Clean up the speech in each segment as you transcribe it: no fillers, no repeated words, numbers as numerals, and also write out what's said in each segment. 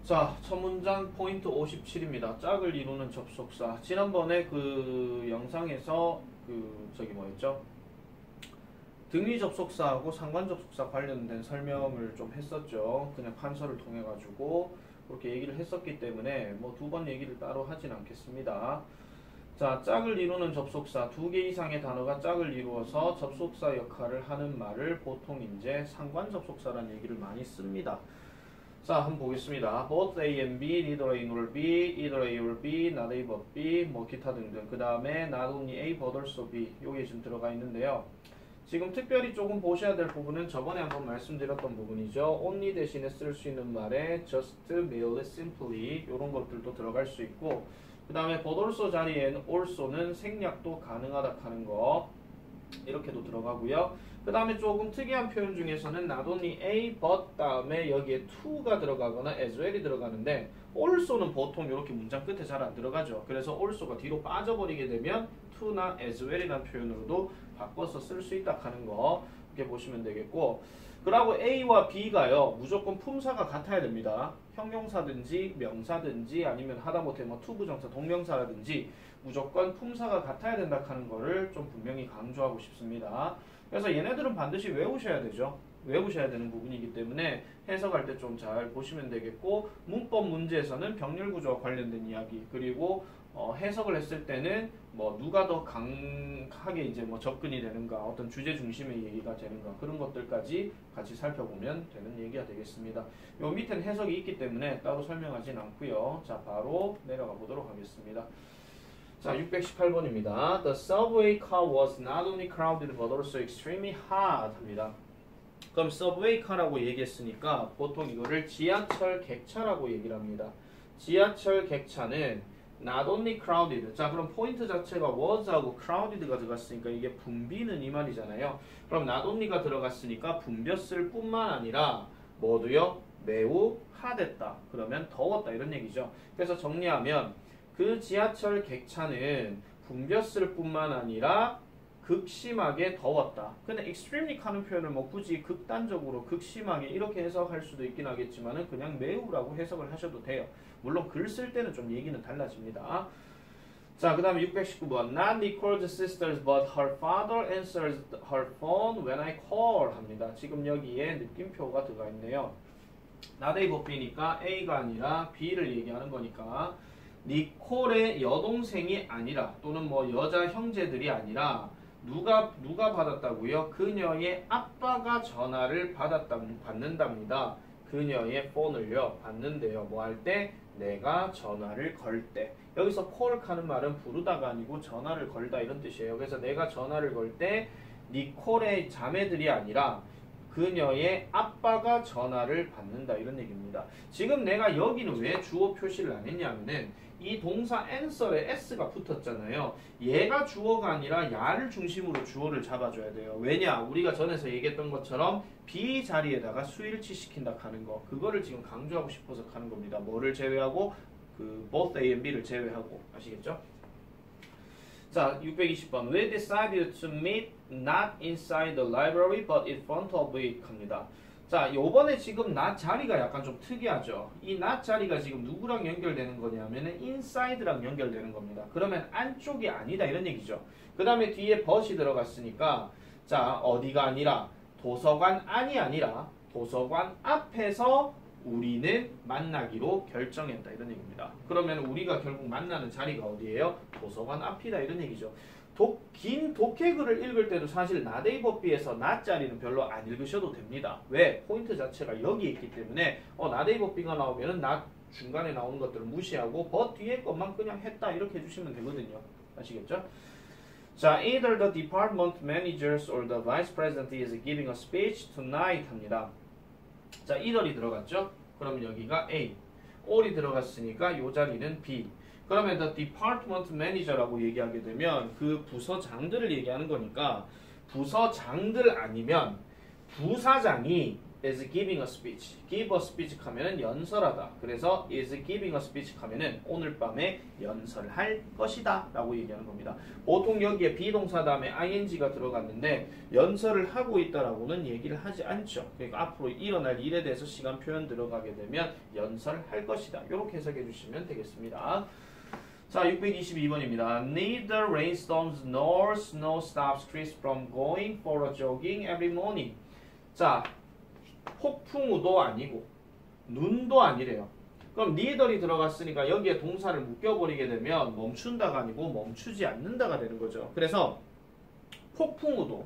자, 첫 문장 포인트 57입니다. 짝을 이루는 접속사. 지난번에 그 영상에서 뭐였죠? 등위 접속사하고 상관 접속사 관련된 설명을 좀 했었죠. 그냥 판서를 통해 가지고 그렇게 얘기를 했었기 때문에 뭐 두 번 얘기를 따로 하진 않겠습니다. 자, 짝을 이루는 접속사, 두 개 이상의 단어가 짝을 이루어서 접속사 역할을 하는 말을 보통 이제 상관 접속사라는 얘기를 많이 씁니다. 자, 한번 보겠습니다. Both A and B, neither A nor B, either A or B, not A but B, 뭐 기타 등등. 그 다음에 not only A but also B. 요게 지금 들어가 있는데요. 지금 특별히 조금 보셔야 될 부분은 저번에 한번 말씀드렸던 부분이죠. only 대신에 쓸 수 있는 말에 just, merely, simply 요런 것들도 들어갈 수 있고, 그 다음에 but also 자리엔 also는 생략도 가능하다 하는 거 이렇게도 들어가고요. 그 다음에 조금 특이한 표현 중에서는 not only A but 다음에 여기에 to가 들어가거나 as well이 들어가는데 also는 보통 이렇게 문장 끝에 잘 안 들어가죠. 그래서 also가 뒤로 빠져버리게 되면 to나 as well이라는 표현으로도 바꿔서 쓸 수 있다 하는 거 이렇게 보시면 되겠고, 그리고 A와 B가요 무조건 품사가 같아야 됩니다. 형용사든지 명사든지 아니면 하다못해 뭐 투부정사 동명사라든지 무조건 품사가 같아야 된다 하는 거를 좀 분명히 강조하고 싶습니다. 그래서 얘네들은 반드시 외우셔야 되죠. 외우셔야 되는 부분이기 때문에 해석할 때 좀 잘 보시면 되겠고, 문법 문제에서는 병렬 구조와 관련된 이야기, 그리고 해석을 했을 때는 뭐 누가 더 강하게 이제 뭐 접근이 되는가, 어떤 주제 중심의 얘기가 되는가, 그런 것들까지 같이 살펴보면 되는 얘기가 되겠습니다. 요 밑에는 해석이 있기 때문에 따로 설명하진 않고요. 자, 바로 내려가 보도록 하겠습니다. 자, 618번입니다. The subway car was not only crowded but also extremely hot 합니다. 그럼 subway car라고 얘기했으니까 보통 이거를 지하철 객차라고 얘기를 합니다. 지하철 객차는 not only crowded. 자, 그럼 포인트 자체가 was하고 crowded가 들어갔으니까 이게 붐비는 이 말이잖아요. 그럼 not only가 들어갔으니까 붐볐을 뿐만 아니라 뭐도요? 매우 핫했다. 그러면 더웠다 이런 얘기죠. 그래서 정리하면 그 지하철 객차는 붐볐을 뿐만 아니라 극심하게 더웠다. 근데 extremely 하는 표현을 뭐 굳이 극단적으로 극심하게 이렇게 해석할 수도 있긴 하겠지만은 그냥 매우라고 해석을 하셔도 돼요. 물론 글 쓸 때는 좀 얘기는 달라집니다. 자, 그 다음에 619번 Not Nicole's sisters but her father answers her phone when I call 합니다. 지금 여기에 느낌표가 들어가 있네요. not A but B니까 A가 아니라 B를 얘기하는 거니까 니콜의 여동생이 아니라 또는 뭐 여자 형제들이 아니라 누가 받았다고요? 그녀의 아빠가 전화를 받는답니다. 그녀의 폰을요 받는데요. 뭐 할 때? 내가 전화를 걸 때. 여기서 call 하는 말은 부르다가 아니고 전화를 걸다 이런 뜻이에요. 그래서 내가 전화를 걸 때 니콜의 자매들이 아니라 그녀의 아빠가 전화를 받는다 이런 얘기입니다. 지금 내가 여기는 왜 주어 표시를 안 했냐면은 이 동사 answer에 s가 붙었잖아요. 얘가 주어가 아니라 야를 중심으로 주어를 잡아줘야 돼요. 왜냐? 우리가 전에서 얘기했던 것처럼 be 자리에다가 수일치 시킨다 하는 거, 그거를 지금 강조하고 싶어서 하는 겁니다. 뭐를 제외하고? 그 both A and B를 제외하고. 아시겠죠? 자, 620번 We decided to meet not inside the library but in front of it 합니다. 자, 요번에 지금 not 자리가 약간 좀 특이하죠. 이 not 자리가 지금 누구랑 연결되는 거냐면은 inside랑 연결되는 겁니다. 그러면 안쪽이 아니다 이런 얘기죠. 그 다음에 뒤에 but이 들어갔으니까 자, 어디가 아니라 도서관 안이 아니라 도서관 앞에서 우리는 만나기로 결정했다 이런 얘기입니다. 그러면 우리가 결국 만나는 자리가 어디예요? 도서관 앞이다 이런 얘기죠. 긴 독해글을 읽을 때도 사실 not A but B에서 not 자리는 별로 안 읽으셔도 됩니다. 왜? 포인트 자체가 여기 있기 때문에 not A but B가 나오면은 not 중간에 나오는 것들을 무시하고 but 뒤에 것만 그냥 했다 이렇게 해주시면 되거든요. 아시겠죠? 자, either the department managers or the vice president is giving a speech tonight 합니다. 자, either이 들어갔죠? 그럼 여기가 A. all이 들어갔으니까 이 자리는 B. 그러면 the department manager라고 얘기하게 되면 그 부서장들을 얘기하는 거니까 부서장들 아니면 부사장이 is giving a speech. give a speech 하면은 연설하다. 그래서 is giving a speech 하면은 오늘 밤에 연설할 것이다 라고 얘기하는 겁니다. 보통 여기에 비동사 다음에 ing가 들어갔는데 연설을 하고 있다라고는 얘기를 하지 않죠. 그러니까 앞으로 일어날 일에 대해서 시간 표현 들어가게 되면 연설할 것이다. 이렇게 해석해 주시면 되겠습니다. 자, 622번입니다. Neither rainstorms nor snow stops Chris from going for a jogging every morning. 자, 폭풍우도 아니고 눈도 아니래요. 그럼 neither이 들어갔으니까 여기에 동사를 묶여버리게 되면 멈춘다가 아니고 멈추지 않는다가 되는 거죠. 그래서 폭풍우도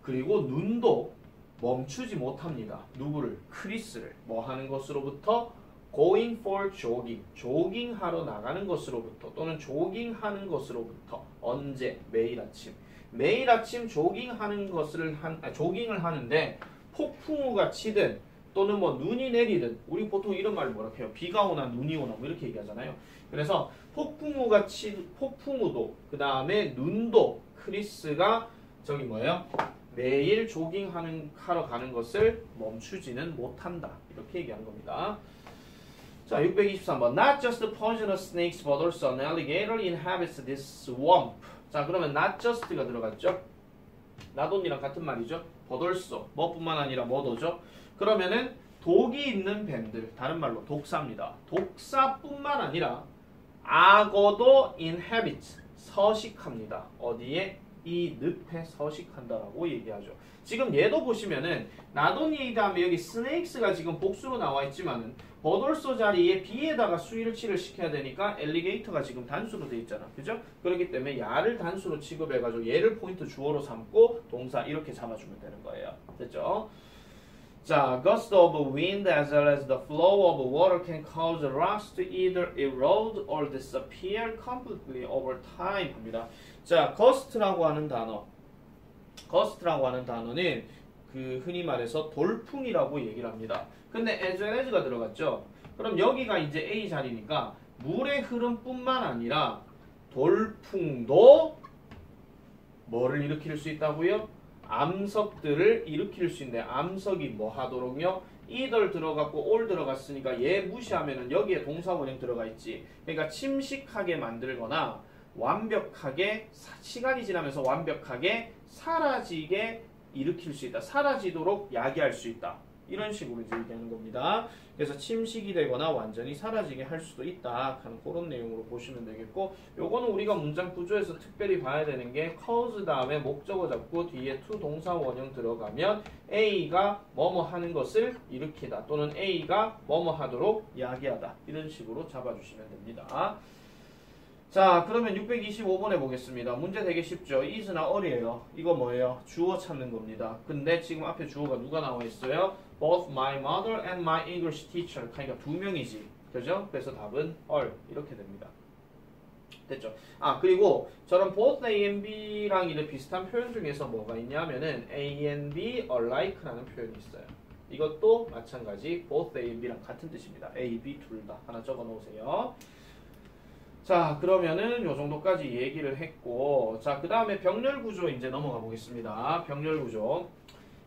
그리고 눈도 멈추지 못합니다. 누구를? 크리스를 뭐 하는 것으로부터? going for jogging, 조깅하러 나가는 것으로부터 또는 조깅하는 것으로부터 언제? 매일 아침. 매일 아침 조깅하는 것을 조깅을 하는데 폭풍우가 치든 또는 뭐 눈이 내리든 우리 보통 이런 말을 뭐라 해요? 비가 오나 눈이 오나 뭐 이렇게 얘기하잖아요. 그래서 폭풍우도 그 다음에 눈도 크리스가 저기 뭐예요? 매일 조깅하러 가는 것을 멈추지는 못한다. 이렇게 얘기하는 겁니다. 자, 623번. Not just poisonous snakes, but also an alligator inhabits this swamp. 자, 그러면 not just가 들어갔죠? not only랑 같은 말이죠. but also. 뭐뿐만 아니라 뭐도죠? 그러면은 독이 있는 뱀들, 다른 말로 독사입니다. 독사뿐만 아니라 악어도 inhabit, 서식합니다. 어디에? 이 늪에 서식한다라고 얘기하죠. 지금 얘도 보시면은 not only 다음에 여기 snakes가 지금 복수로 나와 있지만은 버돌소 자리에 B에다가 수일치를 시켜야 되니까 엘리게이터가 지금 단수로 돼 있잖아. 그죠? 그렇기 때문에 야를 단수로 취급해가지고 얘를 포인트 주어로 삼고 동사 이렇게 잡아주면 되는 거예요. 됐죠? 자, gust of wind as well as the flow of water can cause rocks to either erode or disappear completely over time 합니다. 자, gust라고 하는 단어. gust라고 하는 단어는 그 흔히 말해서 돌풍이라고 얘기를 합니다. 근데 as well as가 들어갔죠. 그럼 여기가 이제 A 자리니까 물의 흐름뿐만 아니라 돌풍도 뭐를 일으킬 수 있다고요? 암석들을 일으킬 수 있는데 암석이 뭐 하도록요? either 들어갔고 all 들어갔으니까 얘 무시하면은 여기에 동사 원형 들어가 있지. 그러니까 침식하게 만들거나 완벽하게 시간이 지나면서 완벽하게 사라지게 일으킬 수 있다. 사라지도록 야기할 수 있다. 이런 식으로 이제 얘기하는 겁니다. 그래서 침식이 되거나 완전히 사라지게 할 수도 있다 하는 그런 내용으로 보시면 되겠고, 요거는 우리가 문장 구조에서 특별히 봐야 되는 게 cause 다음에 목적어 잡고 뒤에 to 동사 원형 들어가면 A가 뭐뭐 하는 것을 일으키다 또는 A가 뭐뭐 하도록 야기하다 이런 식으로 잡아주시면 됩니다. 자, 그러면 625번에 보겠습니다. 문제 되게 쉽죠? is나 all이에요. 이거 뭐예요? 주어 찾는 겁니다. 근데 지금 앞에 주어가 누가 나와 있어요? Both my mother and my English teacher. 그러니까 두 명이지. 그죠? 그래서 답은 all. 이렇게 됩니다. 됐죠? 아, 그리고 저런 both A and B랑 이런 비슷한 표현 중에서 뭐가 있냐면은 A and B alike라는 표현이 있어요. 이것도 마찬가지 both A and B랑 같은 뜻입니다. A, B 둘 다. 하나 적어 놓으세요. 자, 그러면은 요 정도까지 얘기를 했고, 자, 그 다음에 병렬 구조 이제 넘어가 보겠습니다. 병렬 구조.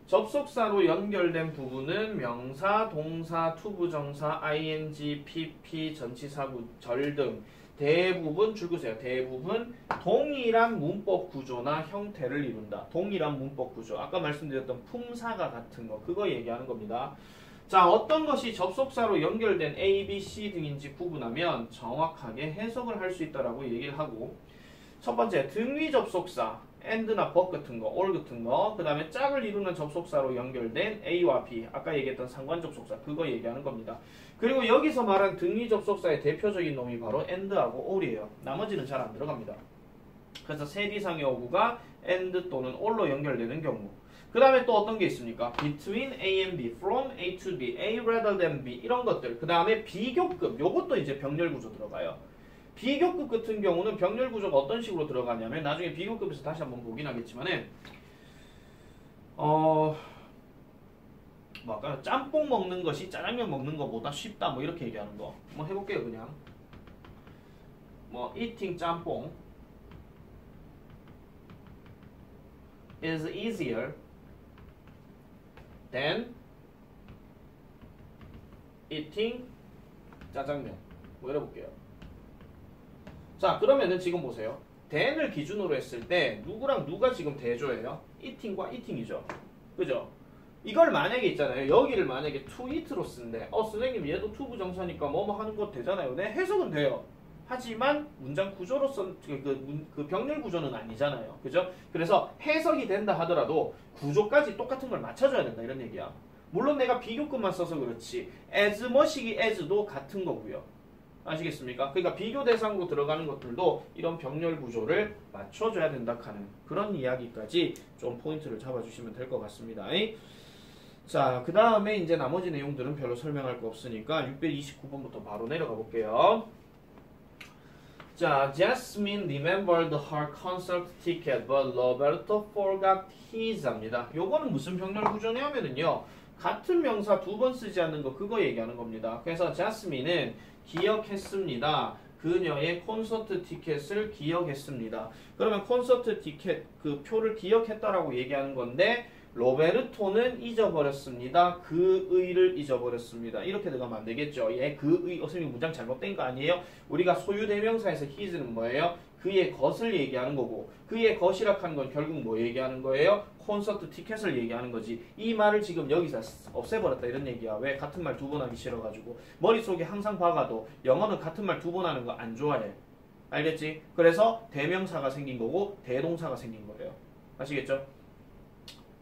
접속사로 연결된 부분은 명사, 동사, 투부정사, ing, pp, 전치사구, 절 등 대부분 줄거세요. 대부분 동일한 문법 구조나 형태를 이룬다. 동일한 문법 구조. 아까 말씀드렸던 품사가 같은 거, 그거 얘기하는 겁니다. 자, 어떤 것이 접속사로 연결된 A, B, C 등인지 구분하면 정확하게 해석을 할 수 있다라고 얘기를 하고, 첫 번째 등위 접속사 and나 but 같은 거, all 같은 거, 그 다음에 짝을 이루는 접속사로 연결된 A와 B, 아까 얘기했던 상관 접속사, 그거 얘기하는 겁니다. 그리고 여기서 말한 등위 접속사의 대표적인 놈이 바로 and하고 all이에요. 나머지는 잘 안 들어갑니다. 그래서 셋 이상의 어구가 and 또는 all로 연결되는 경우, 그 다음에 또 어떤 게 있습니까? Between A and B, from A to B, A rather than B 이런 것들. 그 다음에 비교급, 요것도 이제 병렬 구조 들어가요. 비교급 같은 경우는 병렬 구조가 어떤 식으로 들어가냐면 나중에 비교급에서 다시 한번 보긴 하겠지만은 뭐 아까 짬뽕 먹는 것이 짜장면 먹는 것보다 쉽다 뭐 이렇게 얘기하는 거. 뭐 해볼게요 그냥. 뭐 eating 짬뽕 is easier than eating 짜장면. 뭐 열어볼게요. 자, 그러면은 지금 보세요. then을 기준으로 했을 때 누구랑 누가 지금 대조예요? eating과 eating이죠. 그죠? 이걸 만약에 있잖아요. 여기를 만약에 to eat로 쓴대. 선생님 얘도 to 부정사니까 뭐뭐 하는 것 되잖아요. 네, 해석은 돼요. 하지만 문장 구조로서 그 병렬 구조는 아니잖아요. 그죠? 그래서 해석이 된다 하더라도 구조까지 똑같은 걸 맞춰줘야 된다 이런 얘기야. 물론 내가 비교급만 써서 그렇지 as much이 as도 같은 거고요. 아시겠습니까? 그러니까 비교 대상으로 들어가는 것들도 이런 병렬 구조를 맞춰줘야 된다 하는 그런 이야기까지 좀 포인트를 잡아주시면 될 것 같습니다. 자, 그 다음에 이제 나머지 내용들은 별로 설명할 거 없으니까 629번부터 바로 내려가 볼게요. 자, Jasmine remembered her concert ticket, but Roberto forgot his 합니다. 요거는 무슨 병렬 구조냐면은요. 같은 명사 두 번 쓰지 않는 거 그거 얘기하는 겁니다. 그래서 Jasmine은 기억했습니다. 그녀의 콘서트 티켓을 기억했습니다. 그러면 콘서트 티켓 그 표를 기억했다라고 얘기하는 건데 로베르토는 잊어버렸습니다. 그의를 잊어버렸습니다. 이렇게 들어가면 안 되겠죠. 예, 그의, 선생님 문장 잘못된 거 아니에요? 우리가 소유 대명사에서 his는 뭐예요? 그의 것을 얘기하는 거고 그의 것이라 하는 건 결국 뭐 얘기하는 거예요? 콘서트 티켓을 얘기하는 거지. 이 말을 지금 여기서 없애버렸다 이런 얘기야. 왜? 같은 말 두 번 하기 싫어가지고. 머릿속에 항상 박아도 영어는 같은 말 두 번 하는 거 안 좋아해. 알겠지? 그래서 대명사가 생긴 거고 대동사가 생긴 거예요. 아시겠죠?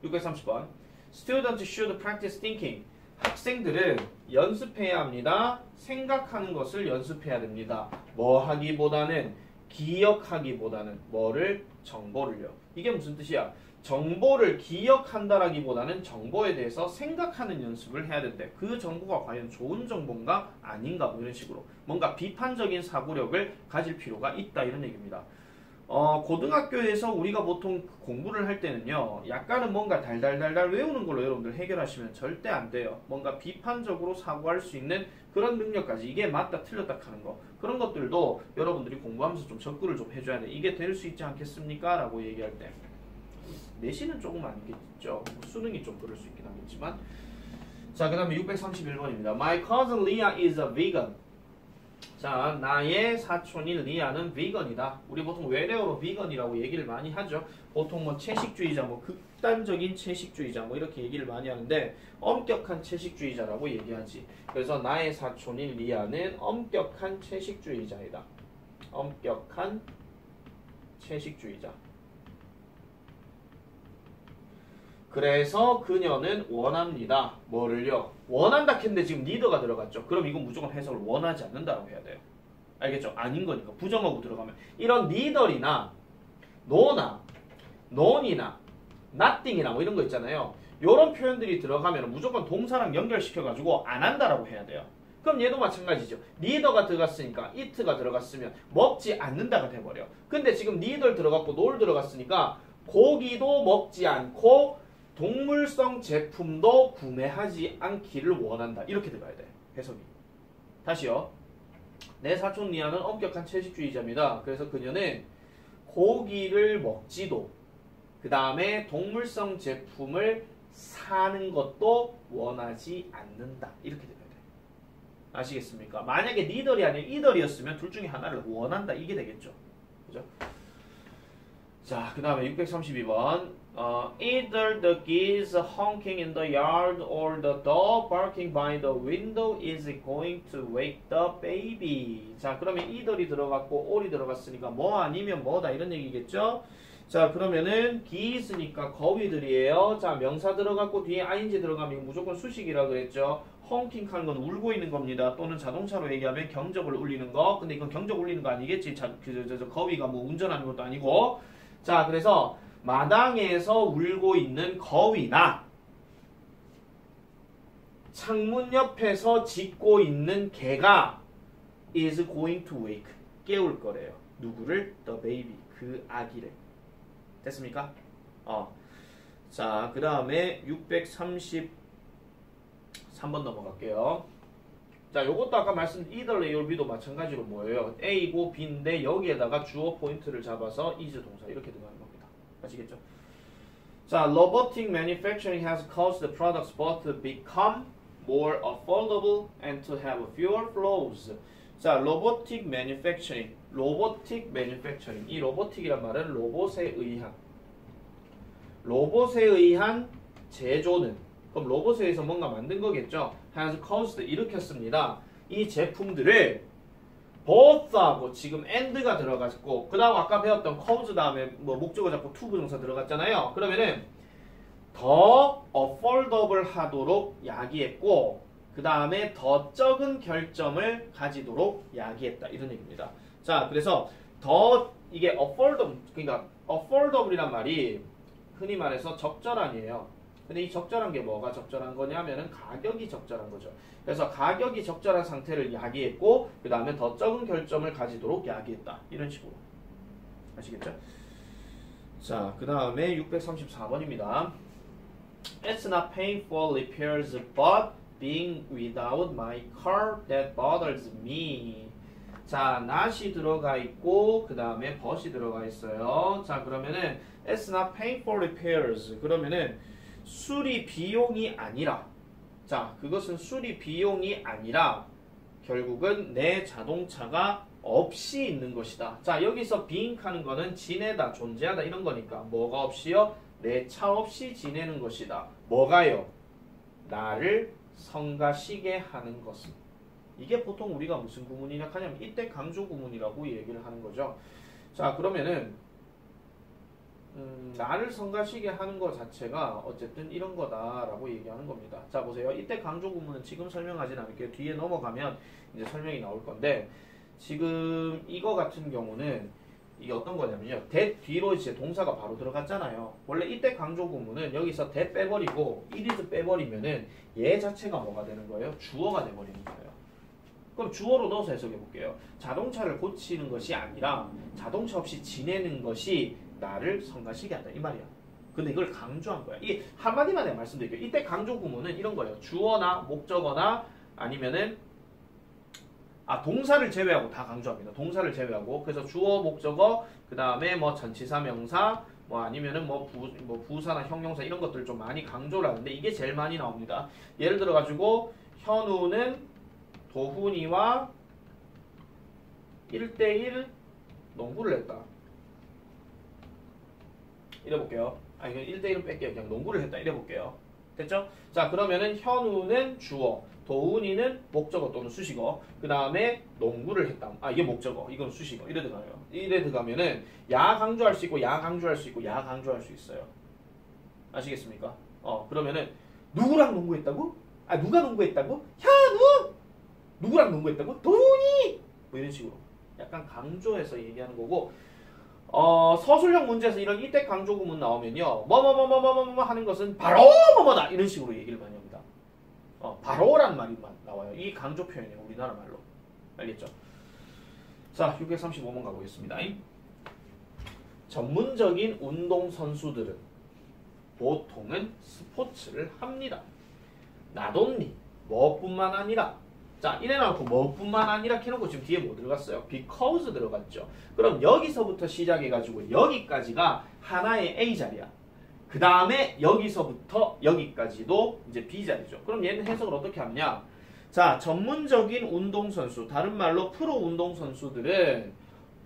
630번. Students should practice thinking. 학생들은 연습해야 합니다. 생각하는 것을 연습해야 됩니다. 뭐 하기보다는 기억하기보다는 뭐를? 정보를요. 이게 무슨 뜻이야? 정보를 기억한다라기보다는 정보에 대해서 생각하는 연습을 해야 된대. 그 정보가 과연 좋은 정보인가 아닌가 뭐 이런 식으로 뭔가 비판적인 사고력을 가질 필요가 있다 이런 얘기입니다. 고등학교에서 우리가 보통 공부를 할 때는요, 약간은 뭔가 달달달달 외우는 걸로 여러분들 해결하시면 절대 안 돼요. 뭔가 비판적으로 사고할 수 있는 그런 능력까지, 이게 맞다 틀렸다 하는 거, 그런 것들도 여러분들이 공부하면서 좀 접근을 좀 해줘야 돼. 이게 될 수 있지 않겠습니까? 라고 얘기할 때. 내신은 조금 아니겠죠. 수능이 좀 그럴 수 있긴 하겠지만. 자, 그 다음에 631번입니다. My cousin Leah is a vegan. 자, 나의 사촌인 리아는 비건이다. 우리 보통 외래어로 비건이라고 얘기를 많이 하죠. 보통 뭐 채식주의자, 뭐 극단적인 채식주의자, 뭐 이렇게 얘기를 많이 하는데 엄격한 채식주의자라고 얘기하지. 그래서 나의 사촌인 리아는 엄격한 채식주의자이다. 엄격한 채식주의자. 그래서 그녀는 원합니다. 뭐를요? 원한다 했는데 지금 니더가 들어갔죠. 그럼 이건 무조건 해석을 원하지 않는다라고 해야 돼요. 알겠죠? 아닌 거니까. 부정하고 들어가면. 이런 니더이나 노나 논이나 nothing이나 뭐 이런 거 있잖아요. 이런 표현들이 들어가면 무조건 동사랑 연결시켜가지고 안 한다라고 해야 돼요. 그럼 얘도 마찬가지죠. 니더가 들어갔으니까 it가 들어갔으면 먹지 않는다가 돼버려. 근데 지금 니더 들어갔고 놀 들어갔으니까 고기도 먹지 않고 동물성 제품도 구매하지 않기를 원한다. 이렇게 들어가야 돼. 해석이. 다시요. 내 사촌 리아는 엄격한 채식주의자입니다. 그래서 그녀는 고기를 먹지도 그 다음에 동물성 제품을 사는 것도 원하지 않는다. 이렇게 들어야 돼. 아시겠습니까? 만약에 니덜이 아니라 이덜이었으면 둘 중에 하나를 원한다. 이게 되겠죠. 그죠? 자, 그 다음에 632번. Either the geese honking in the yard or the dog barking by the window is going to wake the baby. 자, 그러면 either이 들어갔고 all이 들어갔으니까 뭐 아니면 뭐다 이런 얘기겠죠? 자, 그러면은 geese니까 거위들이에요. 자, 명사 들어갔고 뒤에 ing 들어가면 무조건 수식이라 그랬죠? honking 하는 건 울고 있는 겁니다. 또는 자동차로 얘기하면 경적을 울리는 거. 근데 이건 경적 울리는 거 아니겠지? 거위가 뭐 운전하는 것도 아니고. 자, 그래서 마당에서 울고 있는 거위나 창문 옆에서 짖고 있는 개가 is going to wake 깨울 거래요. 누구를? The baby 그 아기를. 됐습니까? 자, 그 다음에 633번 넘어갈게요. 자, 요것도 아까 말씀드린 either, A or B도 마찬가지로 뭐예요? A고 B인데 여기에다가 주어 포인트를 잡아서 is 동사 이렇게 들어가는 겁니다. 아시겠죠? 자, robotic manufacturing has caused the products both to become more affordable and to have fewer flaws. 자, robotic manufacturing. robotic manufacturing. 이 robotic이란 말은 로봇에 의한 제조는, 그럼 로봇에 의해서 뭔가 만든 거겠죠. has caused, 일으켰습니다. 이 제품들을 both하고 지금 and가 들어갔고, 그 다음 아까 배웠던 cause 다음에 뭐 목적어 잡고 to 부정사 들어갔잖아요. 그러면은 더 affordable 하도록 야기했고, 그 다음에 더 적은 결점을 가지도록 야기했다, 이런 얘기입니다. 자, 그래서 더 이게 affordable, 그러니까 affordable이란 말이 흔히 말해서 적절한이에요. 근데 이 적절한 게 뭐가 적절한 거냐면은 가격이 적절한 거죠. 그래서 가격이 적절한 상태를 야기했고, 그 다음에 더 적은 결점을 가지도록 야기했다, 이런 식으로. 아시겠죠? 자, 그 다음에 634번입니다. It's not paying for repairs, but being without my car that bothers me. 자, not이 들어가 있고, 그 다음에 but이 들어가 있어요. 자, 그러면은 it's not paying for repairs. 그러면은 수리 비용이 아니라, 자, 그것은 수리 비용이 아니라 결국은 내 자동차가 없이 있는 것이다. 자, 여기서 being 하는 거는 지내다, 존재하다 이런 거니까 뭐가 없이요? 내 차 없이 지내는 것이다. 뭐가요? 나를 성가시게 하는 것은. 이게 보통 우리가 무슨 구문이냐 하냐면 이때 강조 구문이라고 얘기를 하는 거죠. 자, 그러면은 나를 성가시게 하는 것 자체가 어쨌든 이런 거다라고 얘기하는 겁니다. 자, 보세요. 이때 강조 구문은 지금 설명하진 않을게요. 뒤에 넘어가면 이제 설명이 나올 건데, 지금 이거 같은 경우는 이게 어떤 거냐면요. that 뒤로 이제 동사가 바로 들어갔잖아요. 원래 이때 강조 구문은 여기서 that 빼버리고 it is 빼버리면은 얘 자체가 뭐가 되는 거예요? 주어가 돼버리는 거예요. 그럼 주어로 넣어서 해석해 볼게요. 자동차를 고치는 것이 아니라 자동차 없이 지내는 것이 나를 성가시게 한다, 이 말이야. 근데 이걸 강조한 거야. 이게 한마디만 내가 말씀드릴게요. 이때 강조 구문은 이런 거예요. 주어나 목적어나 아니면은 동사를 제외하고 다 강조합니다. 동사를 제외하고. 그래서 주어, 목적어, 그 다음에 뭐 전치사, 명사, 뭐 아니면은 뭐 부사나 형용사 이런 것들 좀 많이 강조를 하는데 이게 제일 많이 나옵니다. 예를 들어 가지고 현우는 도훈이와 1대1 농구를 했다. 이래 볼게요. 아니, 1대1은 뺄게요. 그냥 농구를 했다. 이래 볼게요. 됐죠? 자, 그러면은 현우는 주어, 도훈이는 목적어 또는 수식어, 그 다음에 농구를 했다. 이게 목적어, 이건 수식어. 이래 들어가요. 이래 들어가면은 야 강조할 수 있고, 야 강조할 수 있고, 야 강조할 수 있어요. 아시겠습니까? 그러면은 누구랑 농구했다고? 누가 농구했다고? 현우! 누구랑 농구했다고? 도훈이! 뭐 이런 식으로 약간 강조해서 얘기하는 거고, 서술형 문제에서 이런 이때 강조 구문 나오면요, 뭐뭐뭐뭐뭐뭐 하는 것은 바로 뭐뭐다, 이런 식으로 얘기를 많이 합니다. 바로라는 말이 나와요. 이 강조 표현이에요, 우리나라 말로. 알겠죠? 자, 635번 가보겠습니다. 전문적인 운동 선수들은 보통은 스포츠를 합니다. not only, 뭐뿐만 아니라. 자, 이래놓고 뭐뿐만 아니라 해놓고 지금 뒤에 뭐 들어갔어요? because 들어갔죠. 그럼 여기서부터 시작해가지고 여기까지가 하나의 A 자리야. 그 다음에 여기서부터 여기까지도 이제 B 자리죠. 그럼 얘는 해석을 어떻게 하느냐? 자, 전문적인 운동선수, 다른 말로 프로 운동선수들은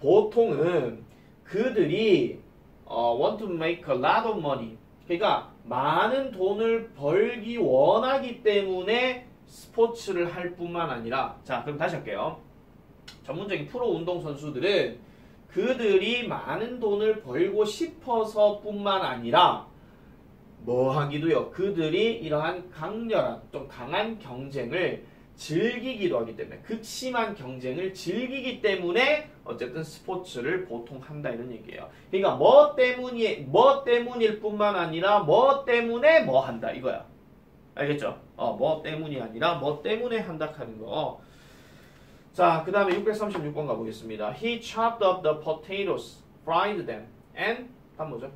보통은 그들이 want to make a lot of money. 그러니까 많은 돈을 벌기 원하기 때문에 스포츠를 할 뿐만 아니라, 자, 그럼 다시 할게요. 전문적인 프로 운동선수들은 그들이 많은 돈을 벌고 싶어서 뿐만 아니라 뭐 하기도요? 그들이 이러한 강렬한, 좀 강한 경쟁을 즐기기도 하기 때문에, 극심한 경쟁을 즐기기 때문에 어쨌든 스포츠를 보통 한다, 이런 얘기예요. 그러니까 뭐 때문일 뿐만 아니라 뭐 때문에 뭐 한다, 이거야. 알겠죠? 뭐 때문이 아니라 뭐 때문에 한다 하는 거. 자, 그 다음에 636번 가보겠습니다. He chopped up the potatoes, fried them, and 다음 뭐죠?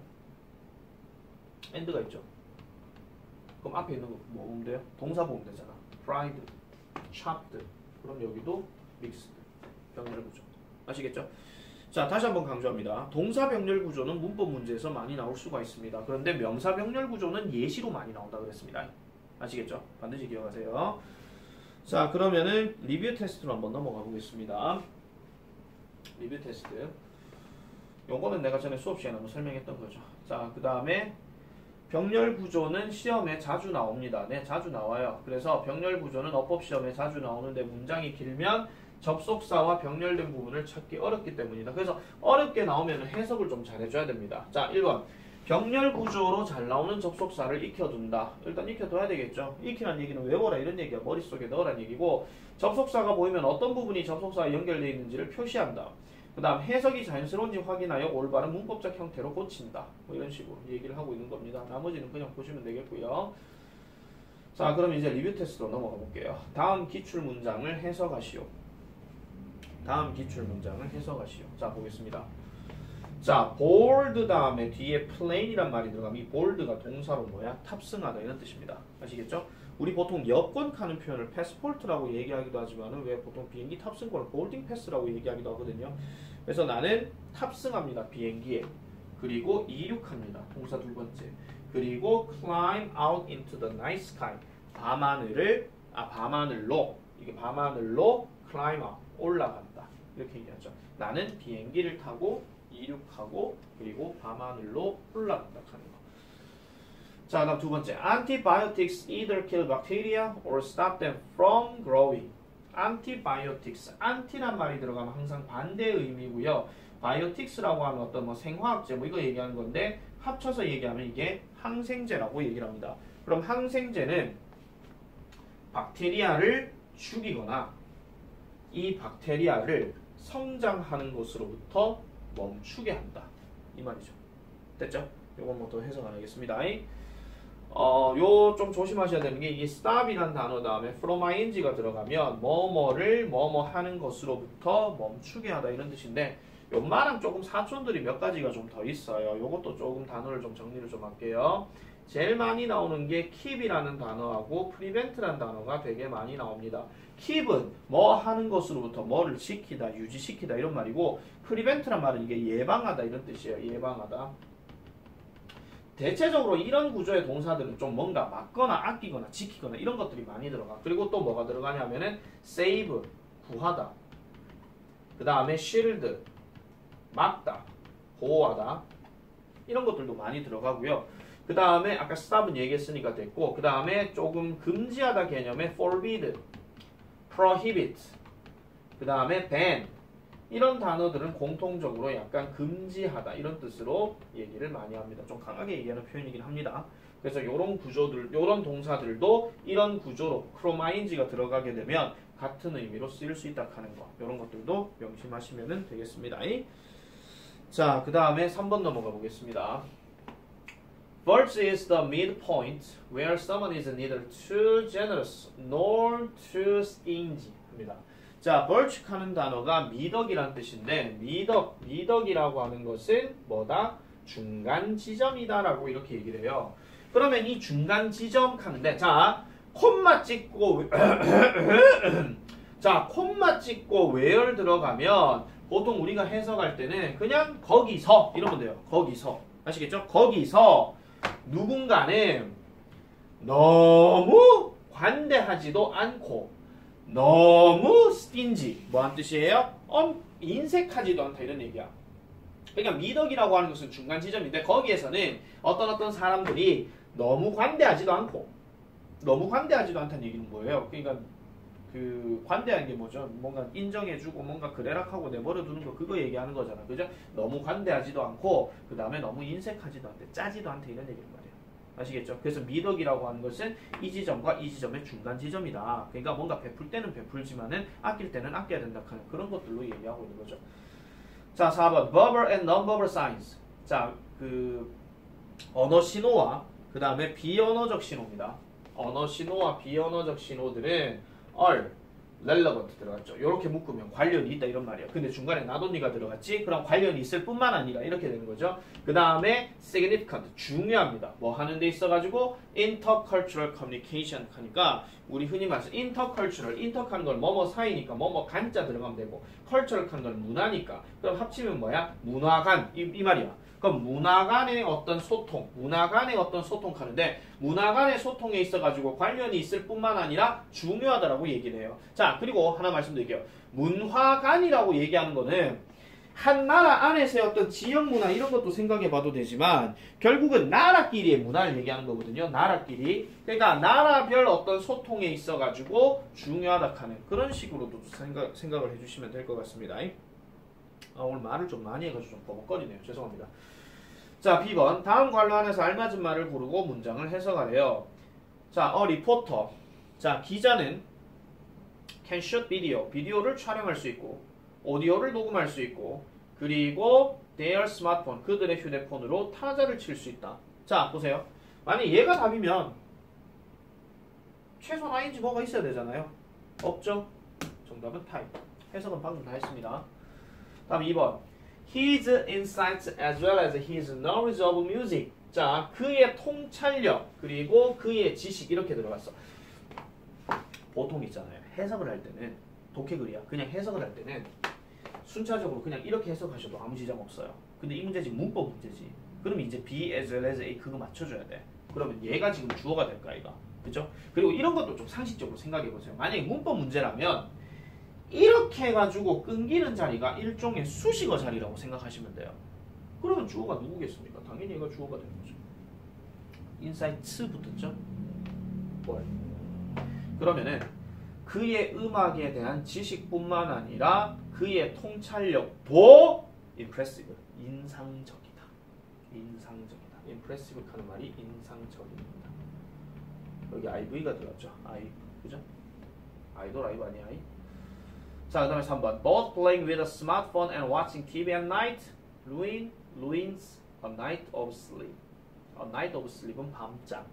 and가 있죠. 그럼 앞에 있는 거 뭐 보면 돼요? 동사 보면 되잖아. fried, chopped. 그럼 여기도 mixed. 병렬 구조. 아시겠죠? 자, 다시 한번 강조합니다. 동사 병렬 구조는 문법 문제에서 많이 나올 수가 있습니다. 그런데 명사 병렬 구조는 예시로 많이 나온다 그랬습니다. 아시겠죠? 반드시 기억하세요. 자, 그러면은 리뷰 테스트로 한번 넘어가 보겠습니다. 리뷰 테스트. 요거는 내가 전에 수업 시간에 한번 설명했던 거죠. 자, 그 다음에 병렬 구조는 시험에 자주 나옵니다. 네, 자주 나와요. 그래서 병렬 구조는 어법 시험에 자주 나오는데 문장이 길면 접속사와 병렬된 부분을 찾기 어렵기 때문이다. 그래서 어렵게 나오면 해석을 좀 잘해줘야 됩니다. 자, 1번. 병렬 구조로 잘 나오는 접속사를 익혀둔다. 일단 익혀둬야 되겠죠. 익히란 얘기는 외워라 이런 얘기야. 머릿속에 넣으란 얘기고, 접속사가 보이면 어떤 부분이 접속사와 연결되어 있는지를 표시한다. 그 다음 해석이 자연스러운지 확인하여 올바른 문법적 형태로 고친다. 뭐 이런 식으로 얘기를 하고 있는 겁니다. 나머지는 그냥 보시면 되겠고요. 자, 그럼 이제 리뷰 테스트로 넘어가 볼게요. 다음 기출 문장을 해석하시오. 다음 기출 문장을 해석하시오. 자, 보겠습니다. 자, board 다음에 뒤에 plane이란 말이 들어가면 이 board가 동사로 뭐야? 탑승하다 이런 뜻입니다. 아시겠죠? 우리 보통 여권 가는 표현을 패스포트라고 얘기하기도 하지만 왜 보통 비행기 탑승권을 보딩 패스라고 얘기하기도 하거든요. 그래서 나는 탑승합니다. 비행기에. 그리고 이륙합니다. 동사 두 번째. 그리고 climb out into the night sky. 밤하늘로 이게 밤하늘로 climb out 올라간다. 이렇게 얘기하죠. 나는 비행기를 타고 이륙하고 그리고 밤하늘로 올라간다 하는 거. 자, 다음 두 번째. Antibiotics either kill bacteria or stop them from growing. Antibiotics. anti란 말이 들어가면 항상 반대 의미고요. biotics라고 하면 어떤 뭐 생화학제 뭐 이거 얘기하는 건데 합쳐서 얘기하면 이게 항생제라고 얘기를 합니다. 그럼 항생제는 박테리아를 죽이거나 이 박테리아를 성장하는 것으로부터 멈추게 한다. 이 말이죠. 됐죠? 요건 뭐 더 해석 안 하겠습니다. 요 좀 조심하셔야 되는 게 이게 stop이라는 단어 다음에 from ing가 들어가면 뭐뭐를 뭐뭐 하는 것으로부터 멈추게 하다 이런 뜻인데 요 말은 조금 사촌들이 몇 가지가 좀 더 있어요. 요것도 조금 단어를 좀 정리를 좀 할게요. 제일 많이 나오는 게 keep이라는 단어하고 prevent라는 단어가 되게 많이 나옵니다. keep은 뭐 하는 것으로부터 뭐를 지키다, 유지시키다 이런 말이고 prevent란 말은 이게 예방하다 이런 뜻이에요. 예방하다. 대체적으로 이런 구조의 동사들은 좀 뭔가 막거나 아끼거나 지키거나 이런 것들이 많이 들어가. 그리고 또 뭐가 들어가냐면은 save, 구하다. 그 다음에 shield, 막다, 보호하다. 이런 것들도 많이 들어가고요. 그 다음에 아까 stop은 얘기했으니까 됐고 그 다음에 조금 금지하다 개념의 forbid, prohibit, 그 다음에 ban 이런 단어들은 공통적으로 약간 금지하다 이런 뜻으로 얘기를 많이 합니다. 좀 강하게 얘기하는 표현이긴 합니다. 그래서 이런 구조들, 이런 동사들도 이런 구조로 크로마인지가 들어가게 되면 같은 의미로 쓰일 수 있다 하는 거. 이런 것들도 명심하시면 되겠습니다. 자, 그 다음에 3번 넘어가 보겠습니다. Virtue is the midpoint where someone is neither too generous nor too stingy 합니다. 자, virtue 하는 단어가 미덕이라는 뜻인데 미덕이라고 하는 것은 뭐다? 중간 지점이다 라고 이렇게 얘기를 해요. 그러면 이 중간 지점 하는데 자, 콤마 찍고 자, 콤마 찍고 where 들어가면 보통 우리가 해석할 때는 그냥 거기서 이러면 돼요. 거기서. 아시겠죠? 거기서 누군가는 너무 관대하지도 않고 너무 stingy 뭐한 뜻이에요? 인색하지도 않다 이런 얘기야. 그러니까 미덕이라고 하는 것은 중간 지점인데 거기에서는 어떤 사람들이 너무 관대하지도 않고 너무 관대하지도 않다는 얘기는 뭐예요? 그러니까 그 관대한 게 뭐죠? 뭔가 인정해주고 뭔가 그래락하고 내버려두는 거 그거 얘기하는 거잖아. 그죠? 너무 관대하지도 않고 그 다음에 너무 인색하지도 않대 짜지도 않대 이런 얘기는 말이에요. 아시겠죠? 그래서 미덕이라고 하는 것은 이 지점과 이 지점의 중간 지점이다. 그러니까 뭔가 베풀 때는 베풀지만은 아낄 때는 아껴야 된다 하는 그런 것들로 얘기하고 있는 거죠. 자, 4번 verbal and non-verbal signs. 자, 그 언어 신호와 그 다음에 비언어적 신호입니다. 언어 신호와 비언어적 신호들은 are, relevant 들어갔죠. 이렇게 묶으면 관련이 있다 이런 말이에요. 근데 중간에 나돈니가 들어갔지? 그럼 관련이 있을 뿐만 아니라 이렇게 되는 거죠. 그 다음에 significant, 중요합니다. 뭐 하는 데 있어가지고 intercultural communication 하니까 우리 흔히 말해서 intercultural, inter하는 건 뭐뭐 사이니까 뭐뭐 간자 들어가면 되고 cultural 하는 건 문화니까 그럼 합치면 뭐야? 문화 간 이 말이야. 그럼 문화 간의 어떤 소통, 문화 간의 어떤 소통하는데 문화 간의 소통에 있어가지고 관련이 있을 뿐만 아니라 중요하다라고 얘기를 해요. 자, 그리고 하나 말씀드릴게요. 문화 간이라고 얘기하는 거는 한 나라 안에서의 어떤 지역 문화 이런 것도 생각해 봐도 되지만 결국은 나라끼리의 문화를 얘기하는 거거든요. 나라끼리. 그러니까 나라별 어떤 소통에 있어 가지고 중요하다 하는 그런 식으로도 생각을 해주시면 될 것 같습니다. 오늘 말을 좀 많이 해가지고 좀 버벅거리네요. 죄송합니다. 자, B번. 다음 관련해서 알맞은 말을 고르고 문장을 해석하래요. 자, 리포터. 자, 기자는 can shoot video. 비디오를 촬영할 수 있고 오디오를 녹음할 수 있고 그리고 their smartphone. 그들의 휴대폰으로 타자를 칠 수 있다. 자, 보세요. 만약 얘가 답이면 최소한 ING 뭐가 있어야 되잖아요. 없죠? 정답은 타입. 해석은 방금 다 했습니다. 다음 2번. His insights as well as his knowledge of music. 자, 그의 통찰력 그리고 그의 지식 이렇게 들어갔어. 보통 있잖아요. 해석을 할 때는 독해글이야. 그냥 해석을 할 때는 순차적으로 그냥 이렇게 해석하셔도 아무 지장 없어요. 근데 이 문제지 문법 문제지. 그러면 이제 B as well as A 그거 맞춰줘야 돼. 그러면 얘가 지금 주어가 될까 이거. 그죠? 그리고 이런 것도 좀 상식적으로 생각해보세요. 만약에 문법 문제라면 이렇게 해가지고 끊기는 자리가 일종의 수식어 자리라고 생각하시면 돼요. 그러면 주어가 누구겠습니까? 당연히 얘가 주어가 되는 거죠. 인사이트 붙었죠? 뭘? 그러면은 그의 음악에 대한 지식뿐만 아니라 그의 통찰력도 impressive, 인상적이다. 인상적이다. impressive 하는 말이 인상적입니다. 여기 IV가 들어갔죠. I, 그죠? 아이돌 아이브 아니야? I? 자, 그 다음에 3번. Both playing with a smartphone and watching TV at night ruins a night of sleep. A night of sleep은 밤잠.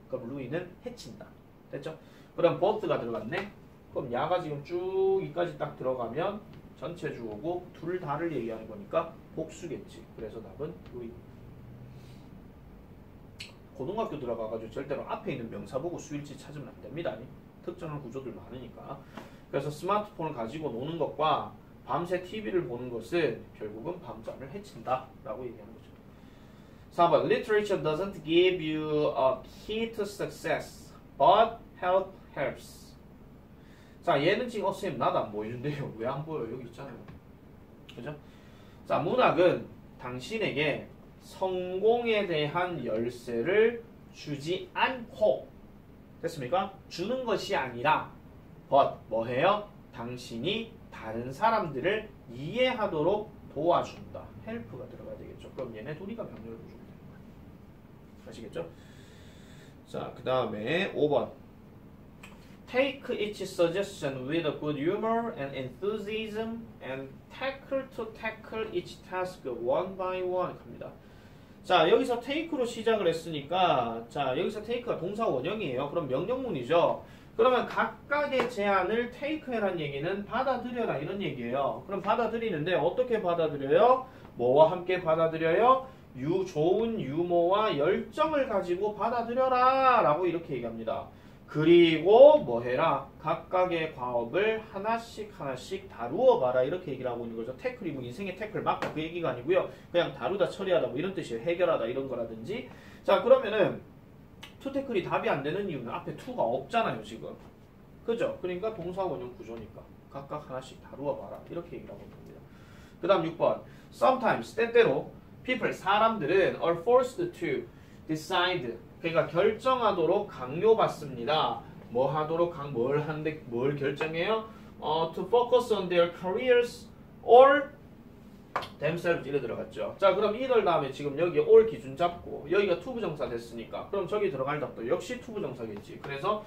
그럼 ruin은 해친다. 됐죠? 그럼 both가 들어갔네? 그럼 야가 지금 쭉 이까지 딱 들어가면 전체 주어고 둘 다를 얘기하는 거니까 복수겠지. 그래서 답은 ruin. 고등학교 들어가가지고 절대로 앞에 있는 명사 보고 수일치 찾으면 안 됩니다. 특정한 구조들 많으니까. 그래서 스마트폰을 가지고 노는 것과 밤새 TV를 보는 것은 결국은 밤잠을 해친다 라고 얘기하는 거죠. 4번. Literature doesn't give you a key to success, but help helps. 자, 얘는 지금 선생님 나도 안 보이는데요. 왜 안 보여요? 여기 있잖아요. 그죠? 자, 문학은 당신에게 성공에 대한 열쇠를 주지 않고 됐습니까? 주는 것이 아니라 but 뭐해요? 당신이 다른 사람들을 이해하도록 도와준다. help가 들어가야 되겠죠. 그럼 얘네 둘이가 병렬을 주면 되는 거예요. 아시겠죠? 자, 그 다음에 5번. Take each suggestion with a good humor and enthusiasm and tackle each task one by one 합니다. 자, 여기서 take로 시작을 했으니까 자, 여기서 take가 동사 원형이에요. 그럼 명령문이죠. 그러면 각각의 제안을 take해라는 얘기는 받아들여라 이런 얘기예요. 그럼 받아들이는데 어떻게 받아들여요? 뭐와 함께 받아들여요? 좋은 유머와 열정을 가지고 받아들여라 라고 이렇게 얘기합니다. 그리고 뭐 해라? 각각의 과업을 하나씩 다루어 봐라 이렇게 얘기를 하고 있는 거죠. 태클이 뭐 인생의 태클 막다 그 얘기가 아니고요. 그냥 다루다 처리하다 뭐 이런 뜻이에요. 해결하다 이런 거라든지. 자, 그러면은 투 태클이 답이 안 되는 이유는 앞에 투가 없잖아요 지금. 그죠? 그러니까 동사 원형 구조니까 각각 하나씩 다루어 봐라 이렇게 얘기를 하고 있는 겁니다. 그 다음 6번. Sometimes 때때로 people 사람들은 are forced to decide 그러니까 결정하도록 강요받습니다. 뭐 하도록 뭘 결정해요? To focus on their careers or themselves 이래 들어갔죠. 자, 그럼 이들 다음에 지금 여기 all 기준 잡고 여기가 투부정사 됐으니까 그럼 저기 들어갈 답도 역시 투부정사겠지. 그래서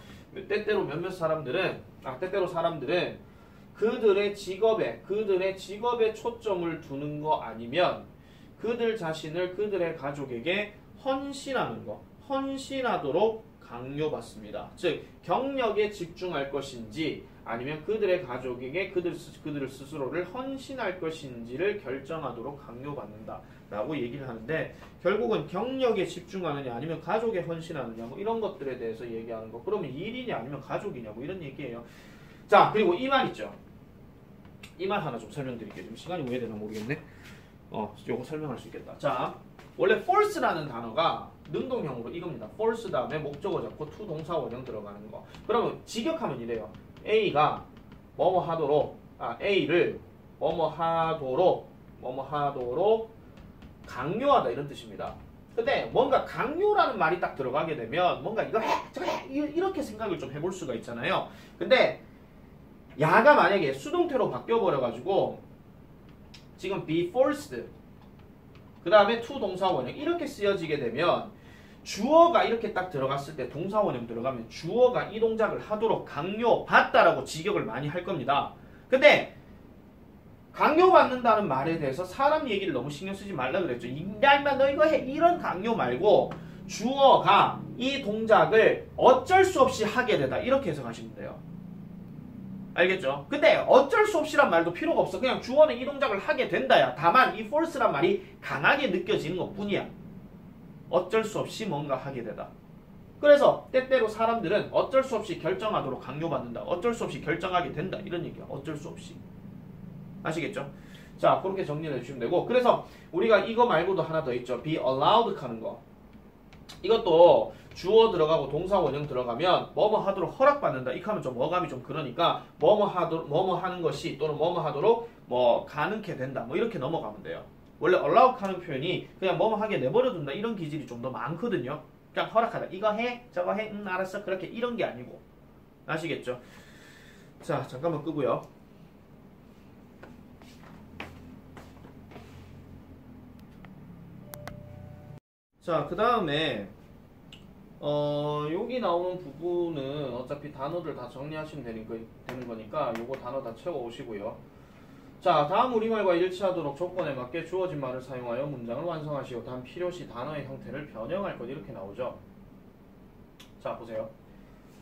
때때로 사람들은 그들의 직업에 초점을 두는 거 아니면 그들 자신을 그들의 가족에게 헌신하도록 강요받습니다. 즉 경력에 집중할 것인지 아니면 그들의 가족에게 그들 스스로를 헌신할 것인지를 결정하도록 강요받는다 라고 얘기를 하는데 결국은 경력에 집중하느냐 아니면 가족에 헌신하느냐 뭐 이런 것들에 대해서 얘기하는 거. 그러면 일이냐 아니면 가족이냐 뭐 이런 얘기예요. 자, 그리고 이 말 있죠. 이 말 하나 좀 설명드릴게요. 지금 시간이 왜 되나 모르겠네. 요거 설명할 수 있겠다. 자, 원래 force라는 단어가 능동형으로 이겁니다. force 다음에 목적어 잡고 to 동사 원형 들어가는 거. 그러면 직역하면 이래요. A가 뭐뭐 하도록, A를 뭐뭐 하도록 강요하다 이런 뜻입니다. 근데 뭔가 강요라는 말이 딱 들어가게 되면 뭔가 이거 해, 저거 해 이렇게 생각을 좀 해볼 수가 있잖아요. 근데 야가 만약에 수동태로 바뀌어버려가지고 지금 be forced 그 다음에 to 동사 원형 이렇게 쓰여지게 되면 주어가 이렇게 딱 들어갔을 때 동사 원형 들어가면 주어가 이 동작을 하도록 강요받다라고 직역을 많이 할 겁니다. 근데 강요받는다는 말에 대해서 사람 얘기를 너무 신경 쓰지 말라 그랬죠. 야 임마 너 이거 해 이런 강요 말고 주어가 이 동작을 어쩔 수 없이 하게 되다 이렇게 해석하시면 돼요. 알겠죠? 근데 어쩔 수 없이란 말도 필요가 없어. 그냥 주어는 이 동작을 하게 된다야. 다만 이 force란 말이 강하게 느껴지는 것 뿐이야. 어쩔 수 없이 뭔가 하게 되다. 그래서 때때로 사람들은 어쩔 수 없이 결정하도록 강요받는다. 어쩔 수 없이 결정하게 된다. 이런 얘기야. 어쩔 수 없이. 아시겠죠? 자, 그렇게 정리를 해주시면 되고 그래서 우리가 이거 말고도 하나 더 있죠. be allowed 하는 거. 이것도 주어 들어가고 동사 원형 들어가면 뭐뭐 하도록 허락받는다. 이렇게 하면 좀 어감이 좀 그러니까 뭐뭐 하는 것이 또는 뭐뭐 하도록 뭐 가능케 된다. 뭐 이렇게 넘어가면 돼요. 원래 allow 하는 표현이 그냥 뭐뭐 하게 내버려둔다 이런 기질이 좀 더 많거든요. 그냥 허락하다. 이거 해? 저거 해? 알았어. 그렇게 이런 게 아니고. 아시겠죠? 자, 잠깐만 끄고요. 자, 그 다음에 여기 나오는 부분은 어차피 단어들 다 정리하시면 되는 거니까 요거 단어 다 채워오시고요. 자, 다음 우리말과 일치하도록 조건에 맞게 주어진 말을 사용하여 문장을 완성하시오. 단 필요시 단어의 형태를 변형할 것 이렇게 나오죠. 자, 보세요.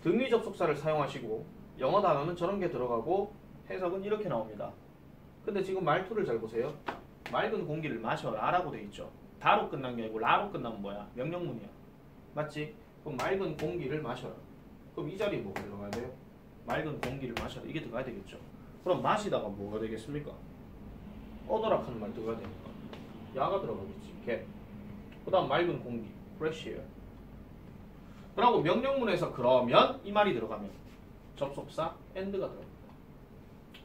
등위 접속사를 사용하시고 영어 단어는 저런 게 들어가고 해석은 이렇게 나옵니다. 근데 지금 말투를 잘 보세요. 맑은 공기를 마셔라 라고 돼 있죠. 다로 끝난 게 아니고 라로 끝나면 뭐야? 명령문이야. 맞지? 그럼 맑은 공기를 마셔라. 그럼 이 자리에 뭐가 들어가야 돼요? 맑은 공기를 마셔라. 이게 들어가야 되겠죠. 그럼 마시다가 뭐가 되겠습니까? 얻어라 하는 말 들어가야 되니까 야가 들어가겠지. get. 그 다음 맑은 공기 fresh air. 그리고 명령문에서 그러면 이 말이 들어가면 접속사 and가 들어갑니다.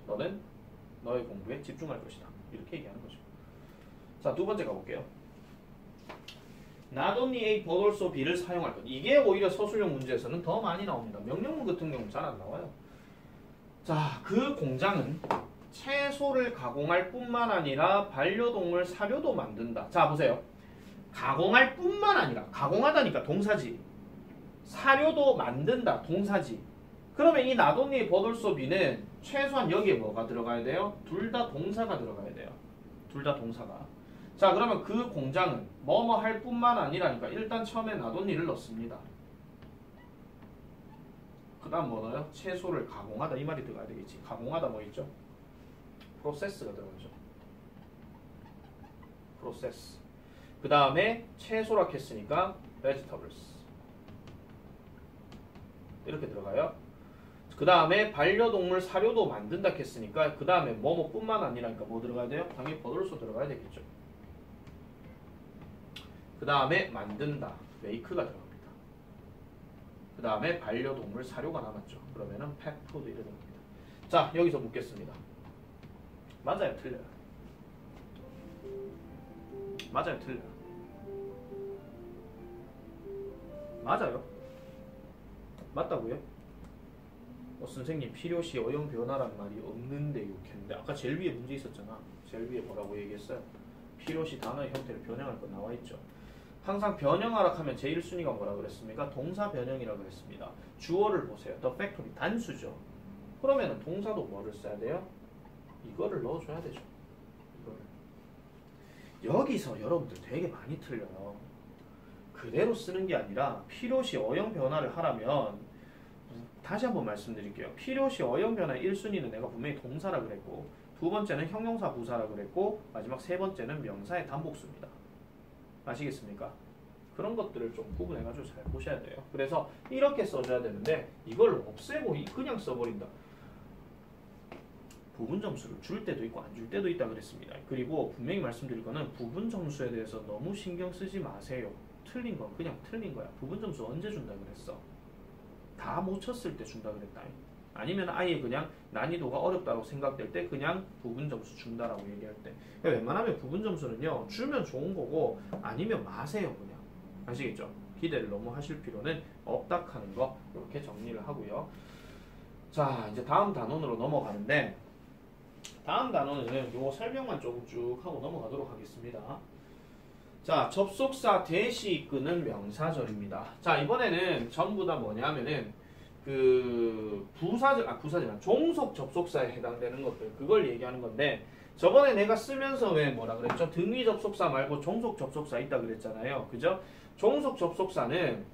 너는 너의 공부에 집중할 것이다. 이렇게 얘기하는 거죠. 자, 두 번째 가볼게요. Not only A but also B를 사용할 것. 이게 오히려 서술형 문제에서는 더 많이 나옵니다. 명령문 같은 경우는 잘 안 나와요. 자, 그 공장은 채소를 가공할 뿐만 아니라 반려동물 사료도 만든다. 자, 보세요. 가공할 뿐만 아니라 가공하다니까 동사지. 사료도 만든다 동사지. 그러면 이 not only but also B는 최소한 여기에 뭐가 들어가야 돼요? 둘 다 동사가 들어가야 돼요. 둘 다 동사가. 자, 그러면 그 공장은 뭐뭐 할 뿐만 아니라니까 일단 처음에 not only를 넣습니다. 그 다음 뭐 넣어요? 채소를 가공하다 이 말이 들어가야 되겠지. 가공하다 뭐 있죠? 프로세스가 들어가죠. 프로세스. 그 다음에 채소라 했으니까 vegetables 이렇게 들어가요. 그 다음에 반려동물 사료도 만든다 했으니까 그 다음에 뭐뭐 뿐만 아니라니까 뭐 들어가야 돼요? 당연히 버들소 들어가야 되겠죠. 그 다음에 만든다 make가 들어갑니다. 그 다음에 반려동물 사료가 남았죠. 그러면은 pet food 이래 됩니다. 자, 여기서 묻겠습니다. 맞아요, 틀려요? 맞아요, 틀려요? 맞아요? 맞다고요? 선생님 필요시 어용 변화란 말이 없는데 욕했는데 아까 제일 위에 문제 있었잖아. 제일 위에 뭐라고 얘기했어요? 필요시 단어의 형태를 변형할 거 나와있죠. 항상 변형하라 하면 제1순위가 뭐라 그랬습니까? 동사 변형이라고 그랬습니다. 주어를 보세요. The factory 단수죠. 그러면 동사도 뭐를 써야 돼요? 이거를 넣어줘야 되죠. 이거를. 여기서 여러분들 되게 많이 틀려요. 그대로 쓰는 게 아니라 필요시 어용 변화를 하라면 다시 한번 말씀드릴게요. 필요시 어용 변화 1순위는 내가 분명히 동사라 그랬고 두 번째는 형용사 부사라 그랬고 마지막 세 번째는 명사의 단복수입니다. 아시겠습니까? 그런 것들을 좀 구분해가지고 잘 보셔야 돼요. 그래서 이렇게 써줘야 되는데 이걸 없애고 그냥 써버린다. 부분 점수를 줄 때도 있고 안 줄 때도 있다 그랬습니다. 그리고 분명히 말씀드릴 거는 부분 점수에 대해서 너무 신경 쓰지 마세요. 틀린 건 그냥 틀린 거야. 부분 점수 언제 준다 그랬어? 다 못 쳤을 때 준다 그랬다. 아니면 아예 그냥 난이도가 어렵다고 생각될 때 그냥 부분 점수 준다라고 얘기할 때. 그러니까 웬만하면 부분 점수는요, 주면 좋은 거고 아니면 마세요 그냥. 아시겠죠? 기대를 너무 하실 필요는 없다 하는 거 이렇게 정리를 하고요. 자, 이제 다음 단원으로 넘어가는데, 다음 단원은 요 설명만 조금 쭉 하고 넘어가도록 하겠습니다. 자, 접속사 대시 이끄는 명사절입니다. 자, 이번에는 전부 다 뭐냐면은 부사절, 종속 접속사에 해당되는 것들, 그걸 얘기하는 건데, 저번에 내가 쓰면서 왜 뭐라 그랬죠? 등위 접속사 말고 종속 접속사 있다 그랬잖아요. 그죠? 종속 접속사는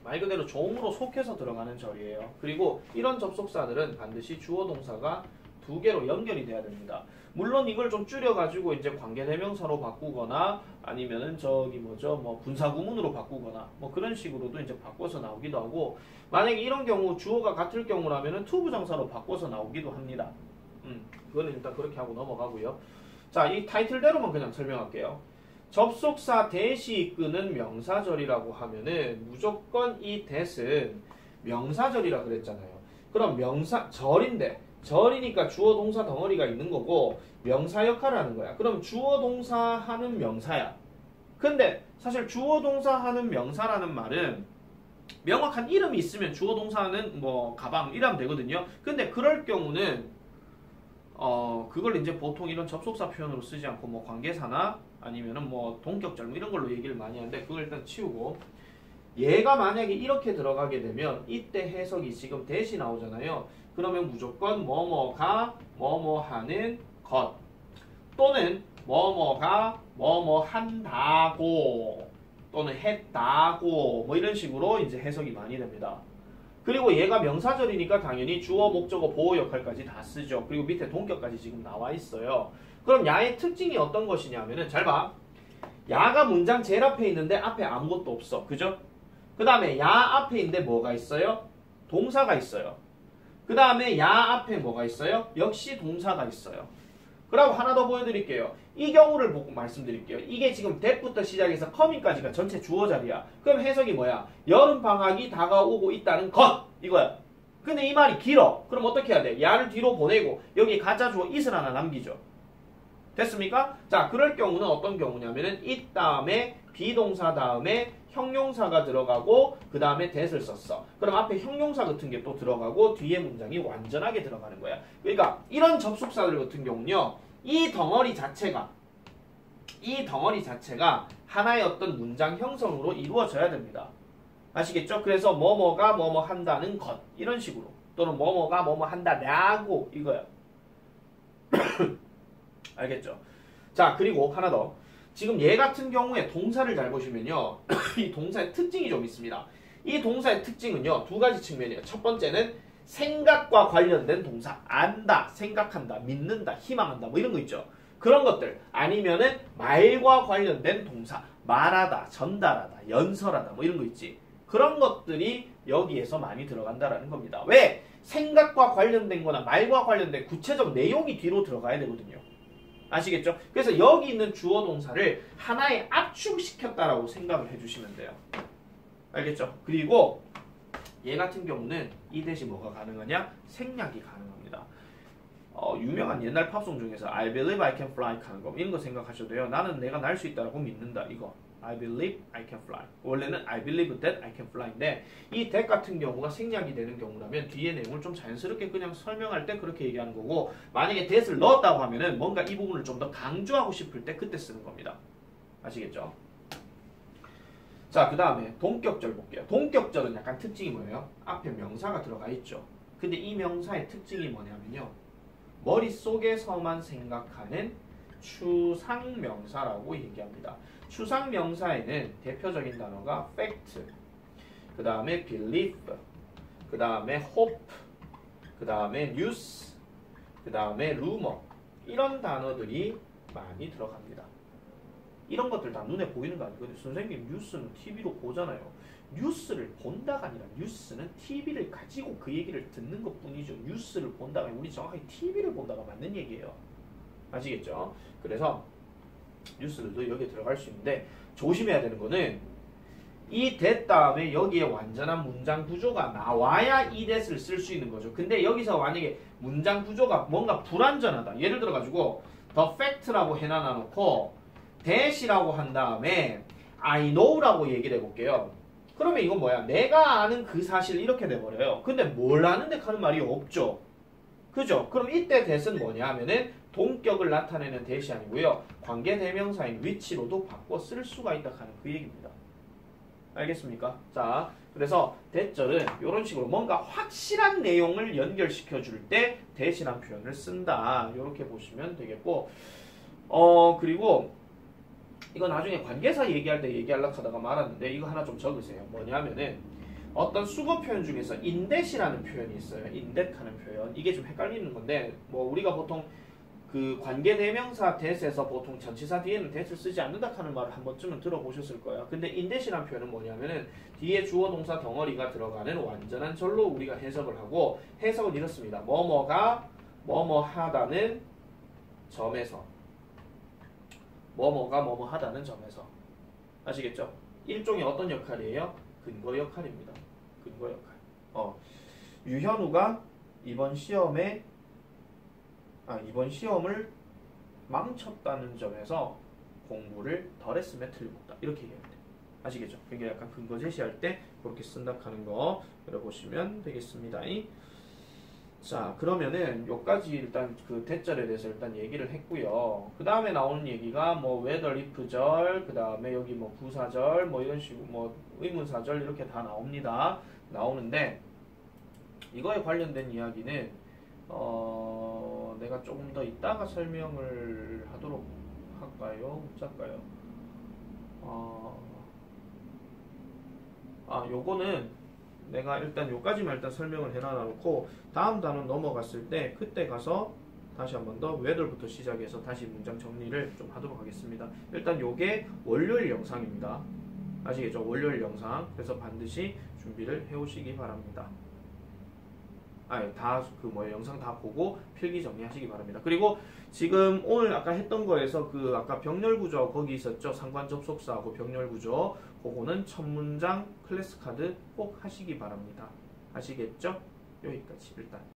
말 그대로 종으로 속해서 들어가는 절이에요. 그리고 이런 접속사들은 반드시 주어 동사가 두 개로 연결이 돼야 됩니다. 물론 이걸 좀 줄여가지고 이제 관계대명사로 바꾸거나 아니면은 뭐 분사구문으로 바꾸거나 뭐 그런 식으로도 이제 바꿔서 나오기도 하고, 만약에 이런 경우 주어가 같을 경우라면은 투부정사로 바꿔서 나오기도 합니다. 그거는 일단 그렇게 하고 넘어가고요. 자, 이 타이틀대로만 그냥 설명할게요. 접속사 대시 이끄는 명사절이라고 하면은 무조건 이 that은 명사절이라 그랬잖아요. 그럼 절인데, 절이니까 주어 동사 덩어리가 있는 거고 명사 역할을 하는 거야. 그럼 주어 동사 하는 명사야. 근데 사실 주어 동사 하는 명사라는 말은 명확한 이름이 있으면 주어 동사는 뭐 가방 이러면 되거든요. 근데 그럴 경우는 그걸 이제 보통 이런 접속사 표현으로 쓰지 않고 뭐 관계사나 아니면은 뭐 동격절 뭐 이런 걸로 얘기를 많이 하는데 그걸 일단 치우고, 얘가 만약에 이렇게 들어가게 되면 이때 해석이 지금 대시 나오잖아요. 그러면 무조건 뭐뭐가 뭐뭐 하는 것, 또는 뭐뭐가 뭐뭐 한다고, 또는 했다고, 뭐 이런 식으로 이제 해석이 많이 됩니다. 그리고 얘가 명사절이니까 당연히 주어, 목적어, 보호 역할까지 다 쓰죠. 그리고 밑에 동격까지 지금 나와 있어요. 그럼 야의 특징이 어떤 것이냐면은, 잘 봐. 야가 문장 제일 앞에 있는데 앞에 아무것도 없어. 그죠? 그 다음에 야 앞에 있는데 뭐가 있어요? 동사가 있어요. 그 다음에 야 앞에 뭐가 있어요? 역시 동사가 있어요. 그리고 하나 더 보여드릴게요. 이 경우를 보고 말씀드릴게요. 이게 지금 that부터 시작해서 coming까지가 전체 주어 자리야. 그럼 해석이 뭐야? 여름방학이 다가오고 있다는 것! 이거야. 근데 이 말이 길어. 그럼 어떻게 해야 돼? 야를 뒤로 보내고 여기 가짜 주어 it을 하나 남기죠. 됐습니까? 자, 그럴 경우는 어떤 경우냐면은 it 다음에 비동사 다음에 형용사가 들어가고 그 다음에 that을 썼어. 그럼 앞에 형용사 같은 게 또 들어가고 뒤에 문장이 완전하게 들어가는 거야. 그러니까 이런 접속사들 같은 경우는요, 이 덩어리 자체가 하나의 어떤 문장 형성으로 이루어져야 됩니다. 아시겠죠? 그래서 뭐뭐가 뭐뭐 한다는 것, 이런 식으로, 또는 뭐뭐가 뭐뭐 한다라고, 이거야. 알겠죠? 자, 그리고 하나 더. 지금 얘 같은 경우에 동사를 잘 보시면요, 이 동사의 특징이 좀 있습니다. 이 동사의 특징은요, 두 가지 측면이에요. 첫 번째는 생각과 관련된 동사, 안다, 생각한다, 믿는다, 희망한다, 뭐 이런 거 있죠. 그런 것들. 아니면은 말과 관련된 동사, 말하다, 전달하다, 연설하다, 뭐 이런 거 있지. 그런 것들이 여기에서 많이 들어간다라는 겁니다. 왜? 생각과 관련된 거나 말과 관련된 구체적 내용이 뒤로 들어가야 되거든요. 아시겠죠? 그래서 여기 있는 주어 동사를 하나에 압축시켰다라고 생각을 해주시면 돼요. 알겠죠? 그리고 얘 같은 경우는 이 대신 뭐가 가능하냐? 생략이 가능합니다. 유명한 옛날 팝송 중에서 I believe I can fly 하는 거, 이런 거 생각하셔도 돼요. 나는 내가 날 수 있다라고 믿는다. 이거 I believe I can fly. 원래는 I believe that I can fly인데 이 that 같은 경우가 생략이 되는 경우라면 뒤에 내용을 좀 자연스럽게 그냥 설명할 때 그렇게 얘기하는 거고, 만약에 that을 넣었다고 하면은 뭔가 이 부분을 좀 더 강조하고 싶을 때 그때 쓰는 겁니다. 아시겠죠? 자, 그 다음에 동격절 볼게요. 동격절은 약간 특징이 뭐예요? 앞에 명사가 들어가 있죠. 근데 이 명사의 특징이 뭐냐면요, 머릿속에서만 생각하는 추상명사라고 얘기합니다. 추상명사에는 대표적인 단어가 fact, 그 다음에 belief, 그 다음에 hope, 그 다음에 news, 그 다음에 rumor, 이런 단어들이 많이 들어갑니다. 이런 것들 다 눈에 보이는 거 아니거든요. 선생님 뉴스는 TV로 보잖아요. 뉴스를 본다가 아니라 뉴스는 TV를 가지고 그 얘기를 듣는 것 뿐이죠. 뉴스를 본다가 우리 정확히 TV를 본다가 맞는 얘기예요. 아시겠죠? 그래서 뉴스들도 여기에 들어갈 수 있는데 조심해야 되는 거는 이 that 다음에 여기에 완전한 문장 구조가 나와야 이 that을 쓸 수 있는 거죠. 근데 여기서 만약에 문장 구조가 뭔가 불완전하다. 예를 들어 가지고 the fact라고 해놔 놓고 that이라고 한 다음에 I know라고 얘기를 해볼게요. 그러면 이건 뭐야? 내가 아는 그 사실 이렇게 돼버려요. 근데 뭘 아는데 하는 말이 없죠. 그죠? 그럼 이때 that은 뭐냐 하면은 동격을 나타내는 that이 아니고요. 관계대명사인 which로도 바꿔 쓸 수가 있다 하는 그 얘기입니다. 알겠습니까? 자, 그래서 that절은 이런 식으로 뭔가 확실한 내용을 연결시켜 줄 때 that이란 표현을 쓴다. 이렇게 보시면 되겠고, 그리고 이거 나중에 관계사 얘기할 때 얘기하려고 하다가 말았는데 이거 하나 좀 적으세요. 뭐냐면은 어떤 수거 표현 중에서 indet이라는 표현이 있어요. indet 하는 표현. 이게 좀 헷갈리는 건데 뭐 우리가 보통 그 관계대명사 that에서 보통 전치사 뒤에는 that을 쓰지 않는다 하는 말을 한 번쯤은 들어보셨을 거예요. 근데 indet이라는 표현은 뭐냐면은 뒤에 주어 동사 덩어리가 들어가는 완전한 절로 우리가 해석을 하고 해석은 이렇습니다. 뭐뭐가 뭐뭐 하다는 점에서 뭐뭐가 뭐뭐 하다는 점에서 아시겠죠? 일종의 어떤 역할이에요? 근거 역할입니다. 근거 역할. 유현우가 이번 시험을 망쳤다는 점에서 공부를 덜 했음에 틀림없다. 이렇게 얘기하면 돼요. 아시겠죠? 그러니까 약간 근거 제시할 때 그렇게 쓴다 하는 거 들어보시면 되겠습니다. 자, 그러면은 요까지 일단 그 that절에 대해서 일단 얘기를 했고요. 그 다음에 나오는 얘기가 뭐 whether if절, 그 다음에 여기 뭐 부사절, 뭐 이런 식으로 뭐 의문사절 이렇게 다 나오는데 이거에 관련된 이야기는 내가 조금 더 이따가 설명을 하도록 할까요? 어쩔까요? 요거는 내가 일단 요까지만 일단 설명을 해놔놓고 다음 단원 넘어갔을 때 그때 가서 다시 한 번 더 whether부터 시작해서 다시 문장 정리를 좀 하도록 하겠습니다. 일단 요게 월요일 영상입니다. 아시겠죠? 월요일 영상. 그래서 반드시 준비를 해오시기 바랍니다. 영상 다 보고 필기 정리하시기 바랍니다. 그리고 지금 오늘 아까 했던 거에서 그 아까 병렬 구조 거기 있었죠? 상관 접속사하고 병렬 구조. 그거는 첫 문장 클래스 카드 꼭 하시기 바랍니다. 아시겠죠? 여기까지 일단.